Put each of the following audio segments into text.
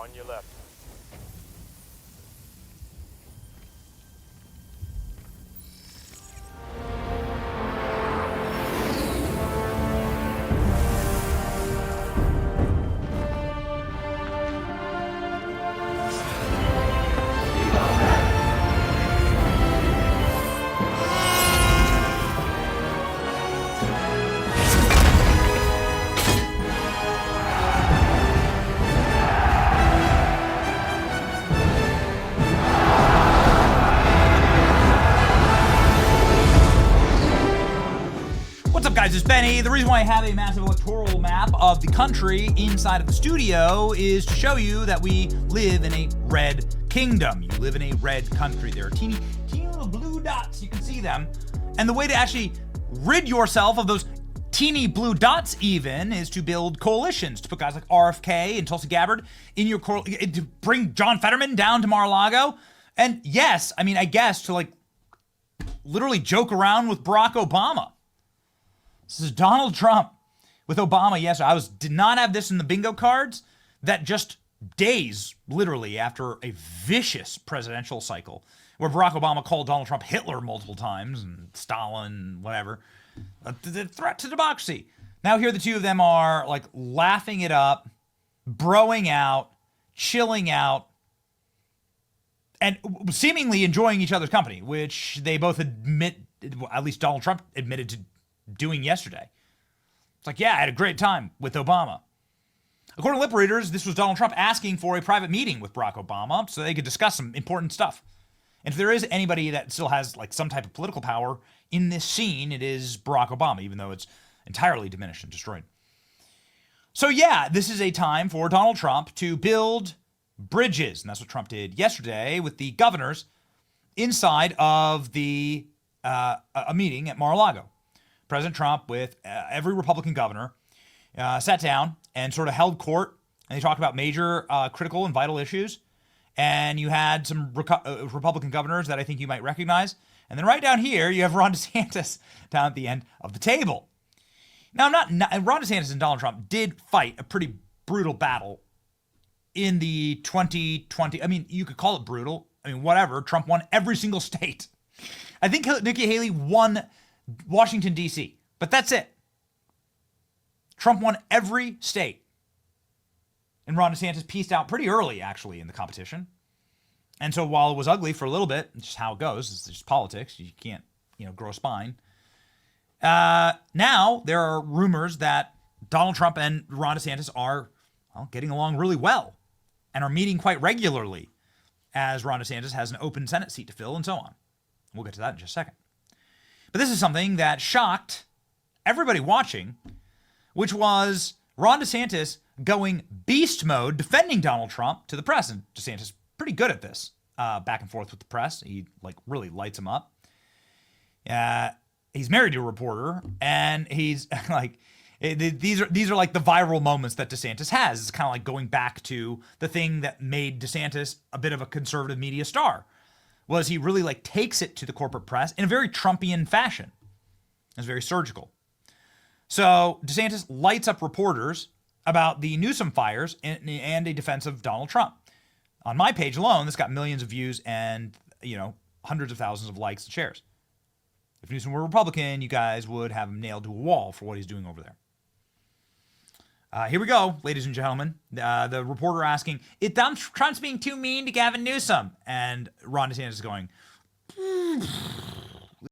on your left. Guys, it's Benny. The reason why I have a massive electoral map of the country inside of the studio is to show you that we live in a red kingdom. You live in a red country. There are teeny little blue dots. You can see them. And the way to actually rid yourself of those teeny blue dots even is to build coalitions, to put guys like RFK and Tulsi Gabbard in your to bring John Fetterman down to Mar-a-Lago. And yes, I mean, I guess to like literally joke around with Barack Obama. This is Donald Trump with Obama. Yes, did not have this in the bingo cards. That just days, literally, after a vicious presidential cycle where Barack Obama called Donald Trump Hitler multiple times and Stalin, whatever. The threat to democracy. Now here the two of them are like laughing it up, broing out, chilling out, and seemingly enjoying each other's company, which they both admit, at least Donald Trump admitted to doing yesterday. It's like, yeah, I had a great time with Obama. According to lip readers, this was Donald Trump asking for a private meeting with Barack Obama so they could discuss some important stuff. And if there is anybody that still has like some type of political power in this scene, it is Barack Obama, even though it's entirely diminished and destroyed. So yeah, this is a time for Donald Trump to build bridges. And that's what Trump did yesterday with the governors inside of the a meeting at Mar-a-Lago. President Trump, with every Republican governor, sat down and sort of held court, and they talked about major critical and vital issues. And you had some Republican governors that I think you might recognize. And then right down here, you have Ron DeSantis down at the end of the table. Now, Ron DeSantis and Donald Trump did fight a pretty brutal battle in the 2020. I mean, you could call it brutal. I mean, whatever. Trump won every single state. I think Nikki Haley won Washington, D.C., but that's it. Trump won every state. And Ron DeSantis pieced out pretty early, actually, in the competition. And so while it was ugly for a little bit, it's just how it goes. It's just politics. You can't, grow a spine. Now there are rumors that Donald Trump and Ron DeSantis are getting along really well and are meeting quite regularly, as Ron DeSantis has an open Senate seat to fill and so on. We'll get to that in just a second. But this is something that shocked everybody watching, which was Ron DeSantis going beast mode, defending Donald Trump to the press. And DeSantis pretty good at this, back and forth with the press. He really lights him up. He's married to a reporter, and he's these are like the viral moments that DeSantis has. It's kind of like going back to the thing that made DeSantis a bit of a conservative media star. Was he really takes it to the corporate press in a very Trumpian fashion. It's very surgical. So DeSantis lights up reporters about the Newsom fires and a defense of Donald Trump. On my page alone, this got millions of views and, hundreds of thousands of likes and shares. If Newsom were a Republican, you guys would have him nailed to a wall for what he's doing over there. Here we go, ladies and gentlemen. The reporter asking, "Is Donald Trump's being too mean to Gavin Newsom?" And Ron DeSantis is going,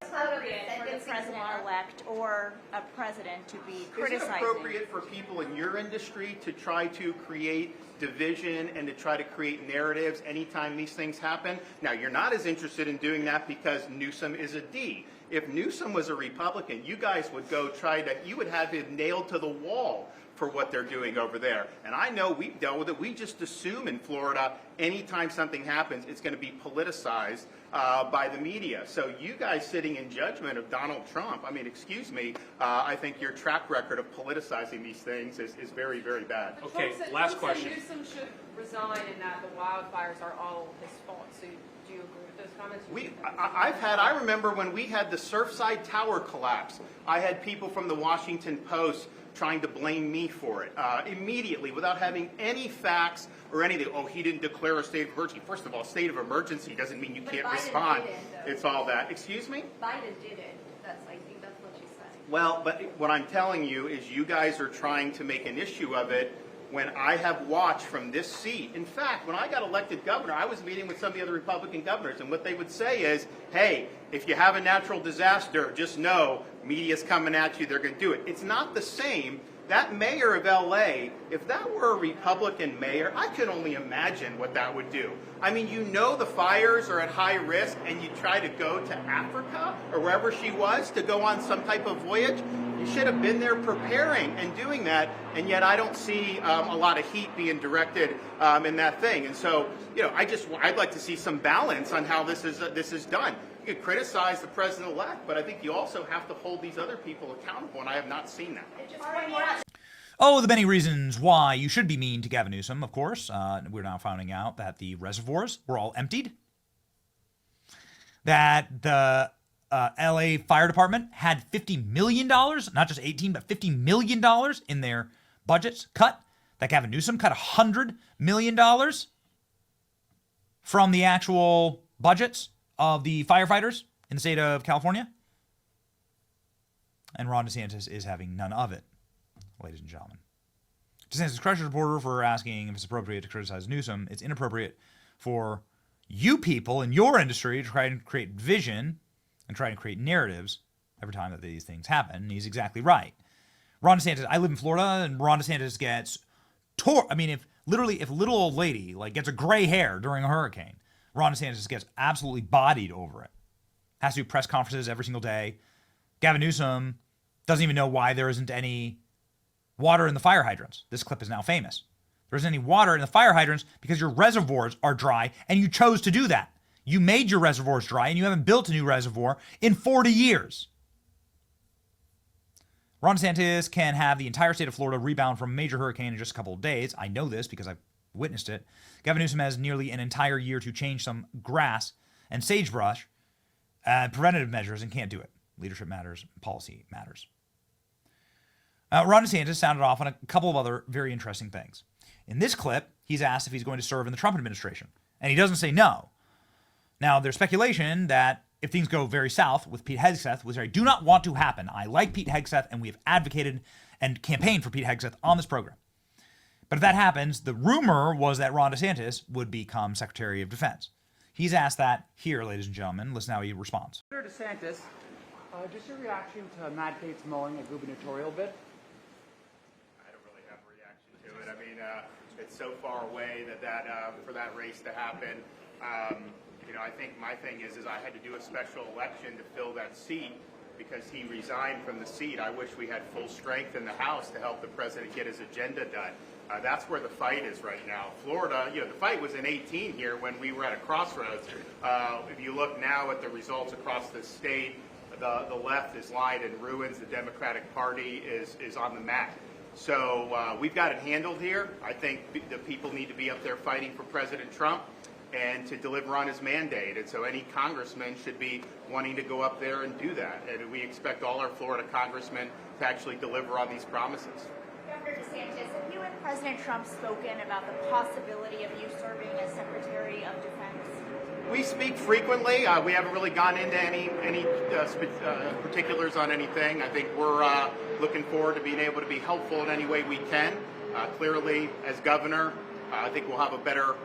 appropriate for the president-elect or a president to be criticizing. Is it appropriate for people in your industry to try to create division and to try to create narratives anytime these things happen? Now, you're not as interested in doing that because Newsom is a D. If Newsom was a Republican, you guys would you would have him nailed to the wall for what they're doing over there. And I know we've dealt with it. We just assume in Florida, anytime something happens, it's going to be politicized by the media. So you guys sitting in judgment of Donald Trump, I mean, excuse me, I think your track record of politicizing these things is very, very bad. Okay, last question. Newsom should resign and that the wildfires are all his fault. So do you agree with those comments? I remember when we had the Surfside Tower collapse, I had people from the Washington Post trying to blame me for it immediately without having any facts or anything. Oh, he didn't declare a state of emergency. First of all, state of emergency doesn't mean you can't respond. It's all that. Excuse me? Biden did it. I think that's what she's saying. Well, but what I'm telling you is you guys are trying to make an issue of it when I have watched from this seat. In fact, when I got elected governor, I was meeting with some of the other Republican governors, and what they would say is, hey, if you have a natural disaster, just know media's coming at you, they're going to do it. It's not the same. That mayor of L.A., if that were a Republican mayor, I could only imagine what that would do. I mean, you know the fires are at high risk, and you try to go to Africa or wherever she was to go on some type of voyage. You should have been there preparing and doing that, and yet I don't see a lot of heat being directed in that thing. And so, you know, I'd like to see some balance on how this is done. You can criticize the president-elect, but I think you also have to hold these other people accountable, and I have not seen that. Oh, the many reasons why you should be mean to Gavin Newsom, of course. We're now finding out that the reservoirs were all emptied. That the LA Fire Department had $50 million, not just 18, but $50 million in their budgets cut. That Gavin Newsom cut $100 million from the actual budgets of the firefighters in the state of California. And Ron DeSantis is having none of it, ladies and gentlemen. DeSantis crushes reporter for asking if it's appropriate to criticize Newsom. It's inappropriate for you people in your industry to try and create vision and try and create narratives every time that these things happen. And he's exactly right. Ron DeSantis, I live in Florida, and Ron DeSantis gets I mean, if little old lady gets a gray hair during a hurricane, Ron DeSantis gets absolutely bodied over it. Has to do press conferences every single day. Gavin Newsom doesn't even know why there isn't any water in the fire hydrants. This clip is now famous. There isn't any water in the fire hydrants because your reservoirs are dry, and you chose to do that. You made your reservoirs dry, and you haven't built a new reservoir in 40 years. Ron DeSantis can have the entire state of Florida rebound from a major hurricane in just a couple of days. I know this because I've witnessed it. Gavin Newsom has nearly an entire year to change some grass and sagebrush preventative measures and can't do it. Leadership matters, policy matters. Ron DeSantis sounded off on a couple of other very interesting things. In this clip, he's asked if he's going to serve in the Trump administration, and he doesn't say no. Now, there's speculation that if things go very south with Pete Hegseth, which I do not want to happen, I like Pete Hegseth, and we have advocated and campaigned for Pete Hegseth on this program. But if that happens, the rumor was that Ron DeSantis would become Secretary of Defense. He's asked that here, ladies and gentlemen. Listen how he responds. Senator DeSantis, just your reaction to Matt Gaetz mowing a gubernatorial bid? I don't really have a reaction to it. I mean, it's so far away that for that race to happen. You know, I think my thing is I had to do a special election to fill that seat because he resigned from the seat. I wish we had full strength in the House to help the president get his agenda done. That's where the fight is right now. Florida, you know, the fight was in 18 here when we were at a crossroads. If you look now at the results across the state, the left is lying in ruins. The Democratic Party is on the mat. So we've got it handled here. I think the people need to be up there fighting for President Trump and to deliver on his mandate. And so any congressman should be wanting to go up there and do that. And we expect all our Florida congressmen to actually deliver on these promises. Governor DeSantis, have you and President Trump spoken about the possibility of you serving as Secretary of Defense? We speak frequently. We haven't really gone into any particulars on anything. I think we're looking forward to being able to be helpful in any way we can. Clearly, as governor, I think we'll have a better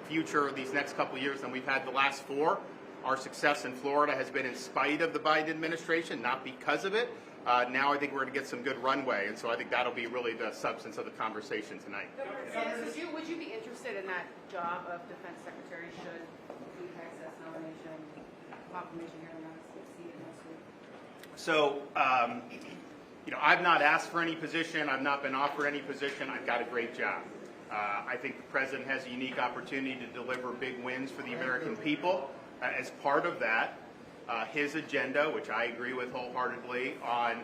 future these next couple of years than we've had the last 4. Our success in Florida has been in spite of the Biden administration, not because of it. Now I think we're going to get some good runway, and so I think that'll be really the substance of the conversation tonight. Governor DeSantis, would you be interested in that job of Defense Secretary should Pete Hegseth's nomination confirmation here in the United States next week? So, you know, I've not asked for any position. I've not been offered any position. I've got a great job. I think the president has a unique opportunity to deliver big wins for the American people. as part of that, his agenda, which I agree with wholeheartedly, on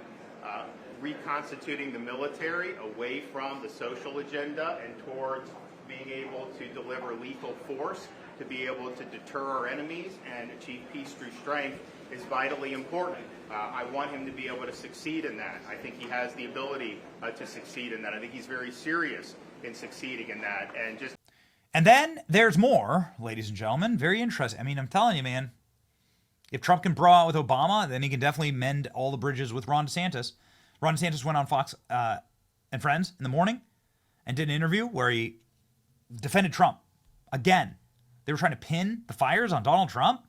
reconstituting the military away from the social agenda and towards being able to deliver lethal force, to be able to deter our enemies and achieve peace through strength, is vitally important. I want him to be able to succeed in that. I think he has the ability to succeed in that. I think he's very serious in succeeding in that. And then there's more, ladies and gentlemen. Very interesting. I mean, I'm telling you, man, if Trump can brawl out with Obama, then he can definitely mend all the bridges with Ron DeSantis. Ron DeSantis went on Fox and Friends in the morning and did an interview where he defended Trump. Again, they were trying to pin the fires on Donald Trump.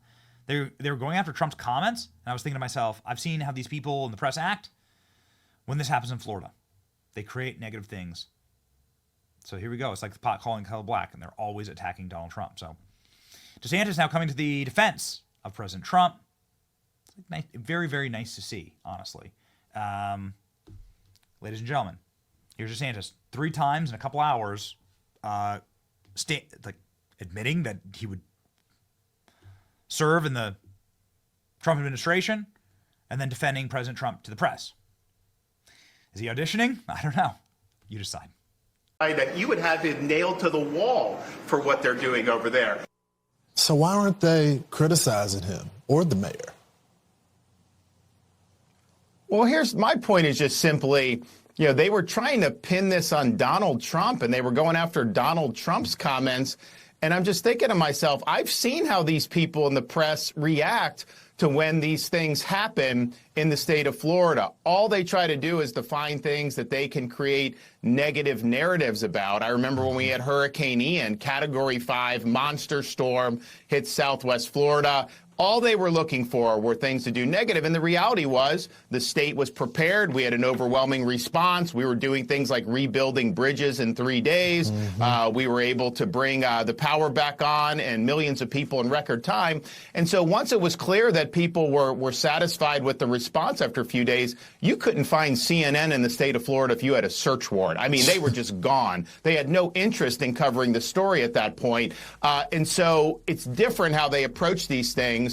They were going after Trump's comments. And I was thinking to myself, I've seen how these people in the press act when this happens in Florida. They create negative things. So here we go. It's like the pot calling kettle black, and they're always attacking Donald Trump. So DeSantis now coming to the defense of President Trump. It's nice, very, very nice to see, honestly. Ladies and gentlemen, here's DeSantis 3 times in a couple hours admitting that he would serve in the Trump administration and then defending President Trump to the press. Is he auditioning? I don't know. You decide. That you would have it nailed to the wall for what they're doing over there. So why aren't they criticizing him or the mayor? Well, here's my point is just simply, they were trying to pin this on Donald Trump, and they were going after Donald Trump's comments. And I'm just thinking to myself, I've seen how these people in the press react to when these things happen in the state of Florida. All they try to do is to find things that they can create negative narratives about. I remember when we had Hurricane Ian, Category 5 monster storm hit Southwest Florida. All they were looking for were things to do negative. And the reality was the state was prepred. We had an overwhelming response. We were doing things like rebuilding bridges in 3 days. We were able to bring the power back on and millions of people in record time. And so once it was clear that people were satisfied with the response after a few days, you couldn't find CNN in the state of Florida if you had a search warrant. I mean, they were just gone. They had no interest in covering the story at that point. And so it's different how they approach these things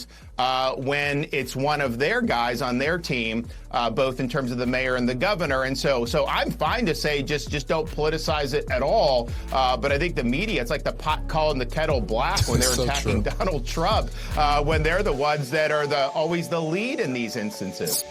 when it's one of their guys on their team, both in terms of the mayor and the governor. And so I'm fine to say just don't politicize it at all. But I think the media, it's like the pot calling the kettle black when they're attacking Donald Trump, when they're the ones that are always the lead in these instances.